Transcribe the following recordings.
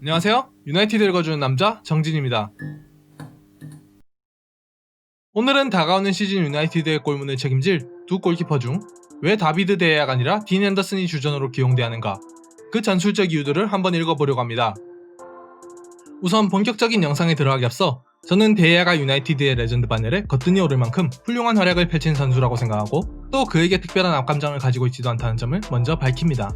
안녕하세요. 유나이티드를 거주는 남자 정진입니다. 오늘은 다가오는 시즌 유나이티드의 골문을 책임질 두 골키퍼 중 왜 다비드 데야가 아니라 딘 앤더슨이 주전으로 기용돼야 하는가, 그 전술적 이유들을 한번 읽어보려고 합니다. 우선 본격적인 영상에 들어가기 앞서 저는 데야가 유나이티드의 레전드 바늘에 거뜬히 오를 만큼 훌륭한 활약을 펼친 선수라고 생각하고, 또 그에게 특별한 압감정을 가지고 있지도 않다는 점을 먼저 밝힙니다.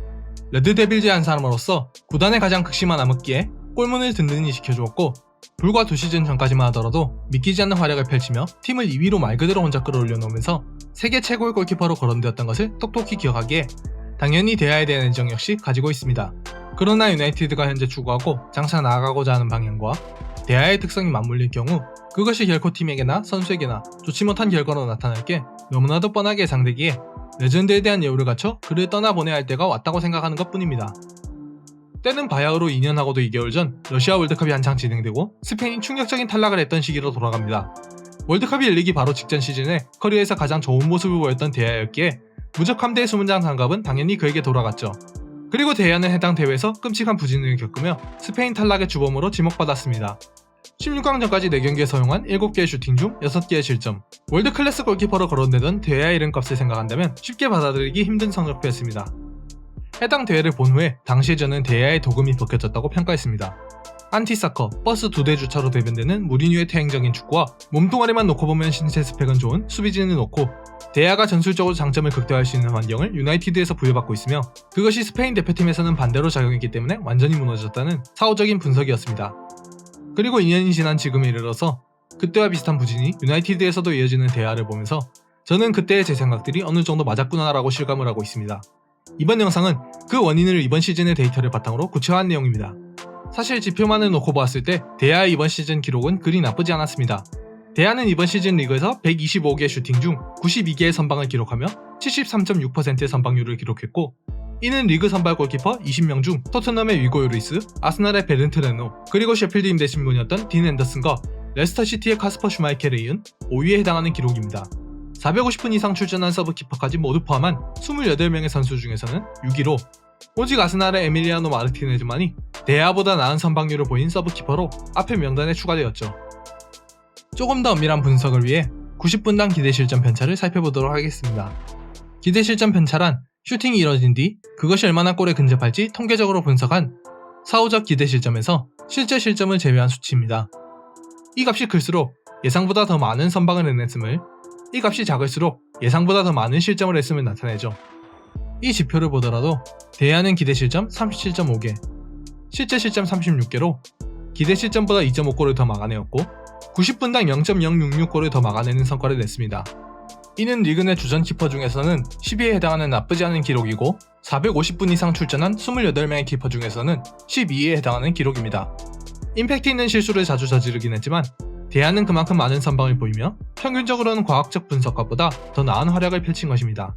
레드데빌즈의 한 사람으로서 구단의 가장 극심한 암흑기에 골문을 든든히 지켜주었고, 불과 2시즌 전까지만 하더라도 믿기지 않는 활약을 펼치며 팀을 2위로 말 그대로 혼자 끌어올려 놓으면서 세계 최고의 골키퍼로 거론되었던 것을 똑똑히 기억하기에 당연히 데야에 대한 애정 역시 가지고 있습니다. 그러나 유나이티드가 현재 추구하고 장차 나아가고자 하는 방향과 데야의 특성이 맞물릴 경우 그것이 결코 팀에게나 선수에게나 좋지 못한 결과로 나타날 게 너무나도 뻔하게 예상되기에 레전드에 대한 예우를 갖춰 그를 떠나보내야 할 때가 왔다고 생각하는 것 뿐입니다. 때는 바야흐로 2년하고도 2개월 전 러시아 월드컵이 한창 진행되고 스페인이 충격적인 탈락을 했던 시기로 돌아갑니다. 월드컵이 열리기 바로 직전 시즌에 커리어에서 가장 좋은 모습을 보였던 데야였기에 무적 함대의 수문장 장갑은 당연히 그에게 돌아갔죠. 그리고 데야는 해당 대회에서 끔찍한 부진을 겪으며 스페인 탈락의 주범으로 지목받았습니다. 16강전까지 4경기에 허용한 7개의 슈팅 중 6개의 실점, 월드클래스 골키퍼로 거론되던 데야의 이름값을 생각한다면 쉽게 받아들이기 힘든 성적표였습니다. 해당 대회를 본 후에 당시에 저는 데야의 도금이 벗겨졌다고 평가했습니다. 안티사커, 버스 2대 주차로 대변되는 무리뉴의 태행적인 축구와 몸뚱아리만 놓고 보면 신체 스펙은 좋은 수비진을 놓고 데야가 전술적으로 장점을 극대화할 수 있는 환경을 유나이티드에서 부여받고 있으며, 그것이 스페인 대표팀에서는 반대로 작용했기 때문에 완전히 무너졌다는 사후적인 분석이었습니다. 그리고 2년이 지난 지금에 이르러서 그때와 비슷한 부진이 유나이티드에서도 이어지는 데야를 보면서 저는 그때의 제 생각들이 어느 정도 맞았구나라고 실감을 하고 있습니다. 이번 영상은 그 원인을 이번 시즌의 데이터를 바탕으로 구체화한 내용입니다. 사실 지표만을 놓고 보았을 때 데야의 이번 시즌 기록은 그리 나쁘지 않았습니다. 데야는 이번 시즌 리그에서 125개의 슈팅 중 92개의 선방을 기록하며 73.6%의 선방률을 기록했고, 이는 리그 선발 골키퍼 20명 중 토트넘의 위고 요리스, 아스날의 베른트 레노, 그리고 셰필드 임대 신분이었던 딘 앤더슨과 레스터 시티의 카스퍼 슈마이켈에 이은 5위에 해당하는 기록입니다. 450분 이상 출전한 서브키퍼까지 모두 포함한 28명의 선수 중에서는 6위로 오직 아스날의 에밀리아노 마르티네즈만이 데야보다 나은 선방률을 보인 서브키퍼로 앞에 명단에 추가되었죠. 조금 더 엄밀한 분석을 위해 90분당 기대 실점 편차를 살펴보도록 하겠습니다. 기대 실점 편차란 슈팅이 이뤄진 뒤 그것이 얼마나 골에 근접할지 통계적으로 분석한 사후적 기대 실점에서 실제 실점을 제외한 수치입니다. 이 값이 클수록 예상보다 더 많은 선방을 해냈음을, 이 값이 작을수록 예상보다 더 많은 실점을 했음을 나타내죠. 이 지표를 보더라도 데야는 기대 실점 37.5개, 실제 실점 36개로 기대 실점보다 2.5골을 더 막아내었고 90분당 0.066골을 더 막아내는 성과를 냈습니다. 이는 리그 내 주전 키퍼 중에서는 10위에 해당하는 나쁘지 않은 기록이고 450분 이상 출전한 28명의 키퍼 중에서는 12위에 해당하는 기록입니다. 임팩트 있는 실수를 자주 저지르긴 했지만 데야는 그만큼 많은 선방을 보이며 평균적으로는 과학적 분석값보다 더 나은 활약을 펼친 것입니다.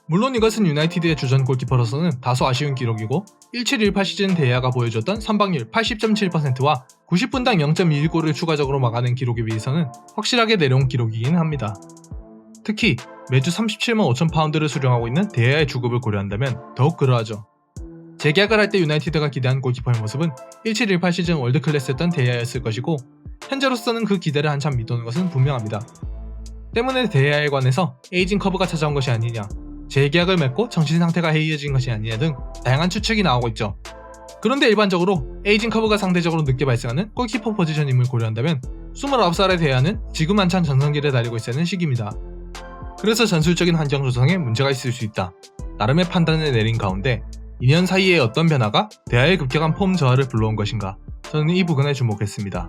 물론 이것은 유나이티드의 주전 골키퍼로서는 다소 아쉬운 기록이고 17-18 시즌 데야가 보여줬던 선방률 80.7%와 90분당 0.21골을 추가적으로 막아낸 기록에 비해서는 확실하게 내려온 기록이긴 합니다. 특히 매주 37만 5천 파운드를 수령하고 있는 데야의 주급을 고려한다면 더욱 그러하죠. 재계약을 할 때 유나이티드가 기대한 골키퍼의 모습은 17-18 시즌 월드클래스였던 데야였을 것이고, 현재로서는 그 기대를 한참 밑도는 것은 분명합니다. 때문에 데야에 관해서 에이징 커브가 찾아온 것이 아니냐, 재계약을 맺고 정신상태가 해이해진 것이 아니냐 등 다양한 추측이 나오고 있죠. 그런데 일반적으로 에이징 커브가 상대적으로 늦게 발생하는 골키퍼 포지션임을 고려한다면 29살의 데야는 지금 한참 전성기를 달리고 있어야 하는 시기입니다. 그래서 전술적인 환경 조성에 문제가 있을 수 있다, 나름의 판단을 내린 가운데 2년 사이에 어떤 변화가 데야의 급격한 폼 저하를 불러온 것인가, 저는 이 부분에 주목했습니다.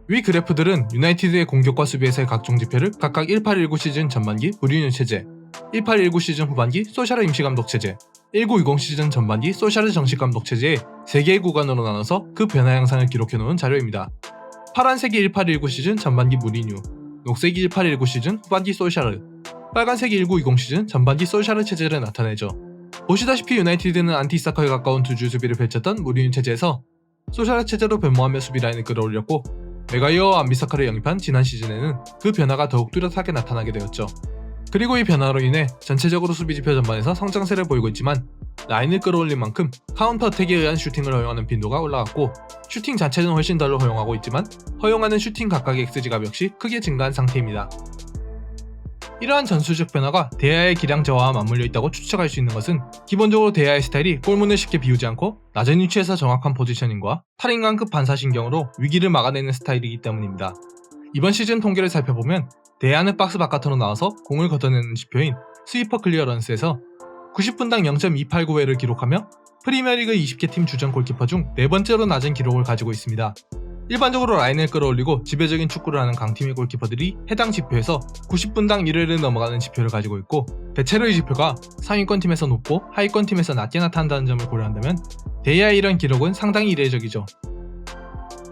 위 그래프들은 유나이티드의 공격과 수비에서의 각종 지표를 각각 18-19 시즌 전반기 무리뉴 체제, 18-19 시즌 후반기 소샤르 임시감독 체제, 19-20 시즌 전반기 소샤르 정식감독 체제의 3개의 구간으로 나눠서 그 변화 양상을 기록해놓은 자료입니다. 파란색이 18-19 시즌 전반기 무리뉴, 녹색이 18-19 시즌 후반기 소샤르, 빨간색이 19-20 시즌 전반기 소샤르 체제를 나타내죠. 보시다시피 유나이티드는 안티사커에 가까운 두줄 수비를 펼쳤던 무리뉴 체제에서 소샤르 체제로 변모하며 수비 라인을 끌어올렸고, 메가이어와 안비사카를 영입한 지난 시즌에는 그 변화가 더욱 뚜렷하게 나타나게 되었죠. 그리고 이 변화로 인해 전체적으로 수비지표 전반에서 성장세를 보이고 있지만 라인을 끌어올린 만큼 카운터 어택에 의한 슈팅을 허용하는 빈도가 올라갔고 슈팅 자체는 훨씬 덜 허용하고 있지만 허용하는 슈팅 각각의 X지갑 역시 크게 증가한 상태입니다. 이러한 전술적 변화가 데아의 기량 저하와 맞물려 있다고 추측할 수 있는 것은 기본적으로 데아의 스타일이 골문을 쉽게 비우지 않고 낮은 위치에서 정확한 포지셔닝과 탈인간급 반사신경으로 위기를 막아내는 스타일이기 때문입니다. 이번 시즌 통계를 살펴보면 데아는 박스 바깥으로 나와서 공을 걷어내는 지표인 스위퍼 클리어런스에서 90분당 0.289회를 기록하며 프리미어리그 20개 팀 주전 골키퍼 중 4번째로 낮은 기록을 가지고 있습니다. 일반적으로 라인을 끌어올리고 지배적인 축구를 하는 강팀의 골키퍼들이 해당 지표에서 90분당 1회를 넘어가는 지표를 가지고 있고 대체로 이 지표가 상위권 팀에서 높고 하위권 팀에서 낮게 나타난다는 점을 고려한다면 데아의 이런 기록은 상당히 이례적이죠.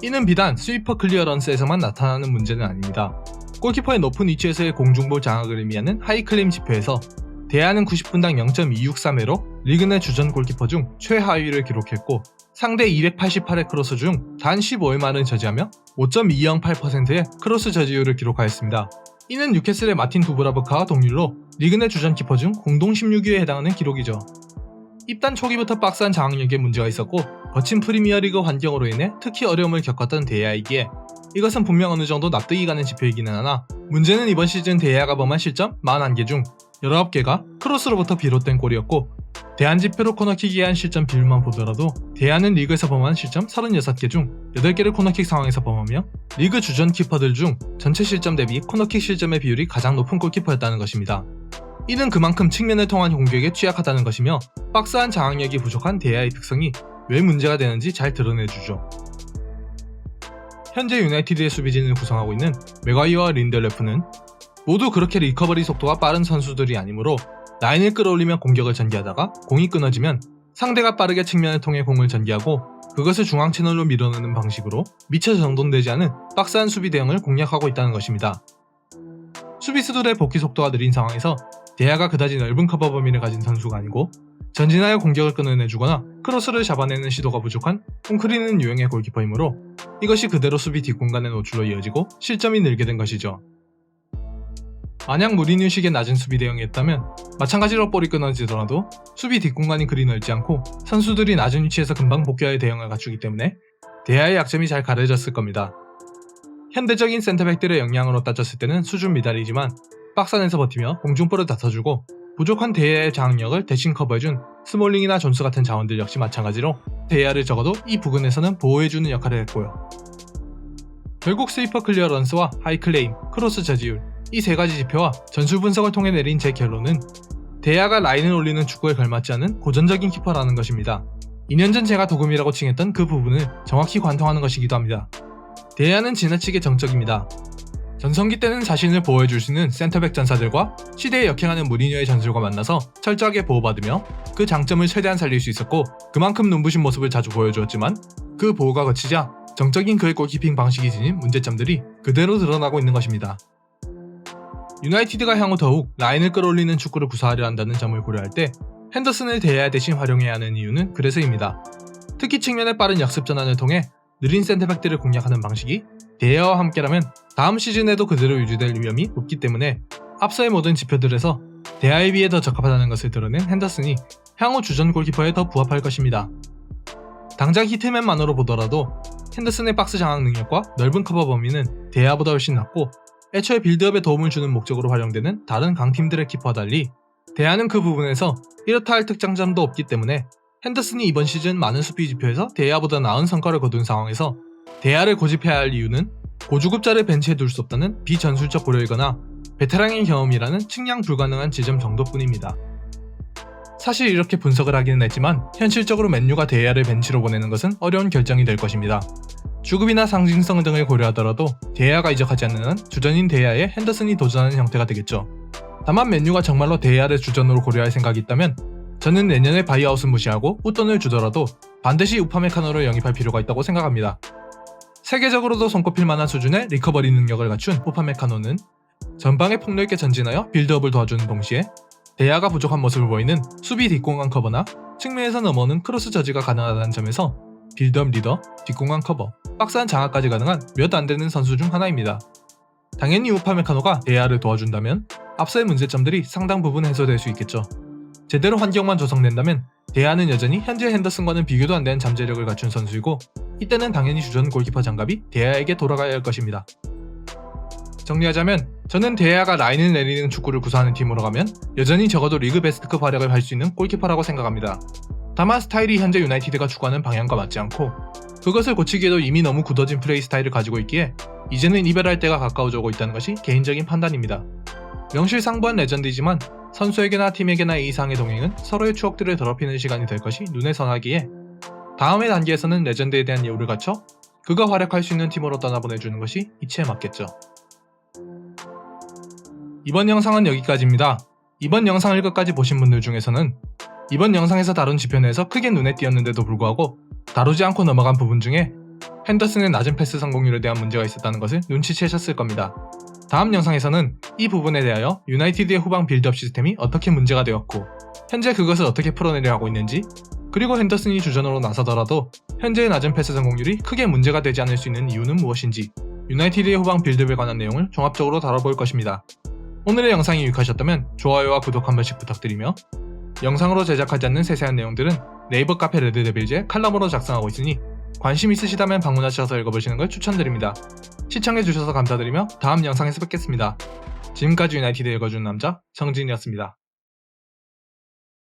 이는 비단 스위퍼 클리어런스에서만 나타나는 문제는 아닙니다. 골키퍼의 높은 위치에서의 공중볼 장악을 의미하는 하이클림 지표에서 데아는 90분당 0.263회로 리그 내 주전 골키퍼 중 최하위를 기록했고 상대 288회 크로스 중 단 15회만을 저지하며 5.208%의 크로스 저지율을 기록하였습니다. 이는 뉴캐슬의 마틴 두브라브카와 동률로 리그 내 주전 키퍼 중 공동 16위에 해당하는 기록이죠. 입단 초기부터 박스한 장악력에 문제가 있었고 거친 프리미어리그 환경으로 인해 특히 어려움을 겪었던 데아이기에 이것은 분명 어느 정도 납득이 가는 지표이기는 하나 문제는 이번 시즌 데아가 범한 실점 41개 중 19개가 크로스로부터 비롯된 골이었고 대한지표로 코너킥에 한 실점 비율만 보더라도 데아는 리그에서 범한 실점 36개 중 8개를 코너킥 상황에서 범하며 리그 주전 키퍼들 중 전체 실점 대비 코너킥 실점의 비율이 가장 높은 골키퍼였다는 것입니다. 이는 그만큼 측면을 통한 공격에 취약하다는 것이며 박스한 장악력이 부족한 데아의 특성이 왜 문제가 되는지 잘 드러내주죠. 현재 유나이티드의 수비진을 구성하고 있는 맥과이어와 린델레프는 모두 그렇게 리커버리 속도가 빠른 선수들이 아니므로 라인을 끌어올리며 공격을 전개하다가 공이 끊어지면 상대가 빠르게 측면을 통해 공을 전개하고 그것을 중앙 채널로 밀어넣는 방식으로 미처 정돈되지 않은 박스한 수비 대응을 공략하고 있다는 것입니다. 수비수들의 복귀 속도가 느린 상황에서 데아가 그다지 넓은 커버 범위를 가진 선수가 아니고 전진하여 공격을 끊어내주거나 크로스를 잡아내는 시도가 부족한 웅크리는 유형의 골키퍼이므로 이것이 그대로 수비 뒷공간의 노출로 이어지고 실점이 늘게 된 것이죠. 만약 무리뉴식의 낮은 수비 대응이었다면 마찬가지로 볼이 끊어지더라도 수비 뒷공간이 그리 넓지 않고 선수들이 낮은 위치에서 금방 복귀할 대응을 갖추기 때문에 데아의 약점이 잘 가려졌을 겁니다. 현대적인 센터백들의 역량으로 따졌을 때는 수준 미달이지만 박스 안에서 버티며 공중볼을 다쳐주고 부족한 데아의 장악력을 대신 커버해준 스몰링이나 존스 같은 자원들 역시 마찬가지로 데아를 적어도 이 부근에서는 보호해주는 역할을 했고요. 결국 스위퍼 클리어런스와 하이클레임, 크로스 저지율 이 세 가지 지표와 전술 분석을 통해 내린 제 결론은 데아가 라인을 올리는 축구에 걸맞지 않은 고전적인 키퍼라는 것입니다. 2년 전 제가 도금이라고 칭했던 그 부분을 정확히 관통하는 것이기도 합니다. 데아는 지나치게 정적입니다. 전성기 때는 자신을 보호해줄 수 있는 센터백 전사들과 시대에 역행하는 무리뉴의 전술과 만나서 철저하게 보호받으며 그 장점을 최대한 살릴 수 있었고 그만큼 눈부신 모습을 자주 보여주었지만 그 보호가 거치자 정적인 그의 골키핑 방식이 지닌 문제점들이 그대로 드러나고 있는 것입니다. 유나이티드가 향후 더욱 라인을 끌어올리는 축구를 구사하려 한다는 점을 고려할 때 핸더슨을 데아 대신 활용해야 하는 이유는 그래서입니다. 특히 측면의 빠른 역습 전환을 통해 느린 센터백들을 공략하는 방식이 데아와 함께라면 다음 시즌에도 그대로 유지될 위험이 높기 때문에 앞서의 모든 지표들에서 데아에 비해 더 적합하다는 것을 드러낸 핸더슨이 향후 주전 골키퍼에 더 부합할 것입니다. 당장 히트맨만으로 보더라도 핸더슨의 박스 장악 능력과 넓은 커버 범위는 데아보다 훨씬 낮고 애초에 빌드업에 도움을 주는 목적으로 활용되는 다른 강팀들의 키퍼와 달리 데아는 그 부분에서 이렇다 할 특장점도 없기 때문에 핸더슨이 이번 시즌 많은 수비 지표에서 데아보다 나은 성과를 거둔 상황에서 데아를 고집해야 할 이유는 고주급자를 벤치에 둘 수 없다는 비전술적 고려이거나 베테랑의 경험이라는 측량 불가능한 지점 정도뿐입니다. 사실 이렇게 분석을 하기는 했지만 현실적으로 맨유가 데아를 벤치로 보내는 것은 어려운 결정이 될 것입니다. 주급이나 상징성 등을 고려하더라도 데아가 이적하지 않는 한 주전인 데아에 핸더슨이 도전하는 형태가 되겠죠. 다만 맨유가 정말로 데아를 주전으로 고려할 생각이 있다면 저는 내년에 바이아웃은 무시하고 웃돈을 주더라도 반드시 우파메카노를 영입할 필요가 있다고 생각합니다. 세계적으로도 손꼽힐 만한 수준의 리커버리 능력을 갖춘 우파메카노는 전방에 폭넓게 전진하여 빌드업을 도와주는 동시에 데아가 부족한 모습을 보이는 수비 뒷공간 커버나 측면에서 넘어오는 크로스 저지가 가능하다는 점에서 빌드업 리더, 뒷공간 커버, 박스한 장악까지 가능한 몇 안되는 선수 중 하나입니다. 당연히 우파메카노가 데아를 도와준다면 앞서의 문제점들이 상당 부분 해소될 수 있겠죠. 제대로 환경만 조성된다면 대야는 여전히 현재 핸더슨과는 비교도 안 되는 잠재력을 갖춘 선수이고 이때는 당연히 주전 골키퍼 장갑이 대야에게 돌아가야 할 것입니다. 정리하자면 저는 대야가 라인을 내리는 축구를 구사하는 팀으로 가면 여전히 적어도 리그 베스트급 활약을 할 수 있는 골키퍼라고 생각합니다. 다만 스타일이 현재 유나이티드가 추구하는 방향과 맞지 않고 그것을 고치기에도 이미 너무 굳어진 플레이 스타일을 가지고 있기에 이제는 이별할 때가 가까워져 오고 있다는 것이 개인적인 판단입니다. 명실상부한 레전드이지만 선수에게나 팀에게나 이 이상의 동행은 서로의 추억들을 더럽히는 시간이 될 것이 눈에 선하기에 다음의 단계에서는 레전드에 대한 예우를 갖춰 그가 활약할 수 있는 팀으로 떠나보내주는 것이 이치에 맞겠죠. 이번 영상은 여기까지입니다. 이번 영상을 끝까지 보신 분들 중에서는 이번 영상에서 다룬 지표 내에서 크게 눈에 띄었는데도 불구하고 다루지 않고 넘어간 부분 중에 핸더슨의 낮은 패스 성공률에 대한 문제가 있었다는 것을 눈치채셨을 겁니다. 다음 영상에서는 이 부분에 대하여 유나이티드의 후방 빌드업 시스템이 어떻게 문제가 되었고 현재 그것을 어떻게 풀어내려 하고 있는지 그리고 핸더슨이 주전으로 나서더라도 현재의 낮은 패스 성공률이 크게 문제가 되지 않을 수 있는 이유는 무엇인지 유나이티드의 후방 빌드업에 관한 내용을 종합적으로 다뤄볼 것입니다. 오늘의 영상이 유익하셨다면 좋아요와 구독 한 번씩 부탁드리며 영상으로 제작하지 않는 세세한 내용들은 네이버 카페 레드데빌즈에 칼럼으로 작성하고 있으니 관심 있으시다면 방문하셔서 읽어보시는 걸 추천드립니다. 시청해주셔서 감사드리며 다음 영상에서 뵙겠습니다. 지금까지 유나이티드 읽어주는 남자 정진이었습니다.